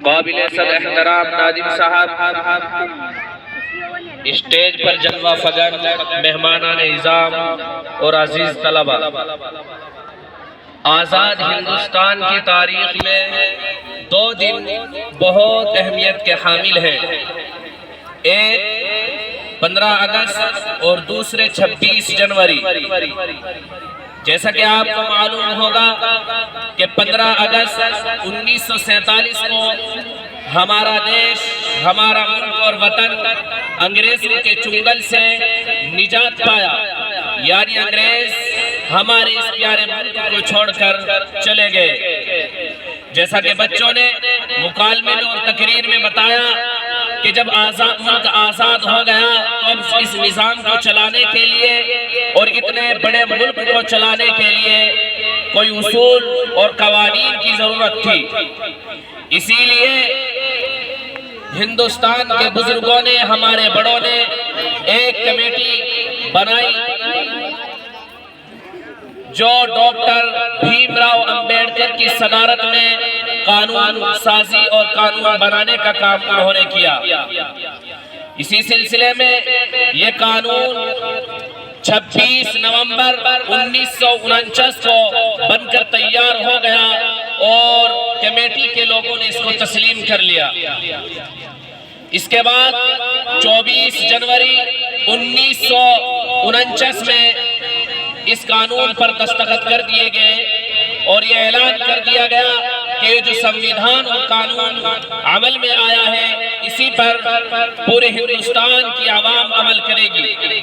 قابل صد احترام ناظم صاحب، اسٹیج پر جلوہ فگر مہمانان اعظام اور عزیز طلبہ، آزاد ہندوستان کی تاریخ میں دو دن بہت اہمیت کے حامل ہیں۔ ایک 15 اگست اور دوسرے 26 جنوری۔ جیسا کہ آپ کو معلوم ہوگا کہ 15 اگست 1947 کو ہمارا دیش، ہمارا ملک اور وطن انگریزوں کے چنگل سے نجات پایا، یعنی انگریز ہمارے اس پیارے ملک کو چھوڑ کر چلے گئے۔ جیسا کہ بچوں نے مکالمے میں اور تقریر میں بتایا کہ جب ملک آزاد ہو گیا تو اب اس نظام کو چلانے کے لیے اور اتنے بڑے ملک کو چلانے کے لیے کوئی اصول اور قوانین کی ضرورت تھی۔ اسی لیے ہندوستان کے بزرگوں نے، ہمارے بڑوں نے ایک کمیٹی بنائی جو ڈاکٹر بھیم راؤ امبیڈکر کی صدارت میں قانون سازی اور قانون بنانے کا کام انہوں نے کیا۔ اسی سلسلے میں یہ قانون 26 نومبر 1949 کو بن کر تیار ہو گیا اور کمیٹی کے لوگوں نے اس کو تسلیم کر لیا۔ اس کے بعد 24 جنوری 1949 میں اس قانون پر دستخط کر دیے گئے اور یہ اعلان کر دیا گیا کہ جو سنویدھان اور قانون عمل میں آیا ہے اسی پر پورے ہندوستان کی عوام عمل کرے گی۔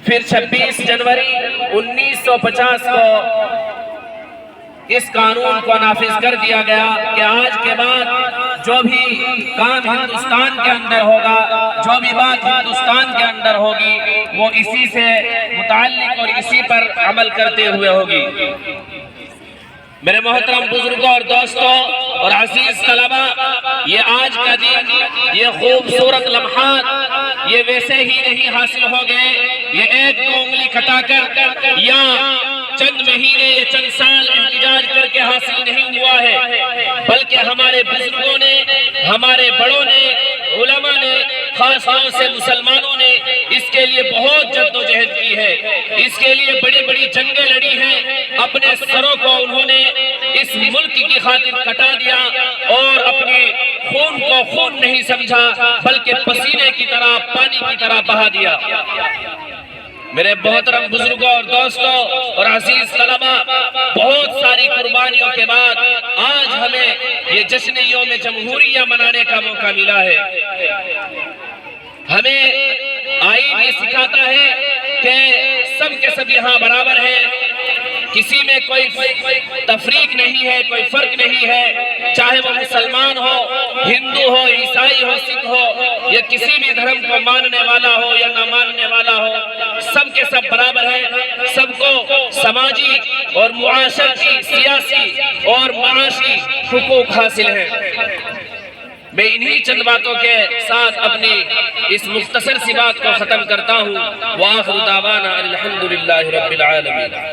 پھر 26 جنوری 1950 کو اس قانون کو نافذ کر دیا گیا کہ آج کے بعد جو بھی کام ہندوستان کے اندر ہوگا، جو بھی بات ہندوستان کے اندر ہوگی وہ اسی سے متعلق اور اسی پر عمل کرتے ہوئے ہوگی۔ میرے محترم بزرگوں اور دوستوں اور عزیز طلبہ، یہ آج کا دن، یہ خوبصورت لمحات یہ ویسے ہی نہیں حاصل ہو گئے، یہ ایک دو انگلی کھٹا کر یا چند مہینے یا چند سال احتجاج کر کے حاصل نہیں ہوا ہے، بلکہ ہمارے بزرگوں نے، ہمارے بڑوں نے، علماء نے، خاص طور سے مسلمانوں نے اس کے لیے بہت جد و جہد کی ہے، اس کے لیے بڑی بڑی جنگیں لڑی ہیں، اپنے سروں کو انہوں نے اس ملک کی خاطر کٹا دیا اور اپنے خون کو خون نہیں سمجھا بلکہ پسینے کی طرح، پانی کی طرح بہا دیا۔ میرے محترم بزرگوں اور دوستوں اور عزیز طلبہ، بہت ساری قربانیوں کے بعد آج ہمیں یہ جشن یوم جمہوریہ منانے کا موقع ملا ہے۔ ہمیں آئین یہ سکھاتا ہے کہ سب کے سب یہاں برابر ہیں، کسی میں کوئی تفریق نہیں ہے، کوئی فرق نہیں ہے، چاہے وہ مسلمان ہو، ہندو ہو، عیسائی ہو، سکھ ہو یا کسی بھی دھرم کو ماننے والا ہو یا نہ ماننے والا ہو، سب کے سب برابر ہیں، سب کو سماجی اور معاشرتی، سیاسی اور معاشی حقوق حاصل ہیں۔ میں انہی چند باتوں کے ساتھ اپنی اس مختصر سی بات کو ختم کرتا ہوں۔ وآخر دعوانا الحمدللہ رب العالمین۔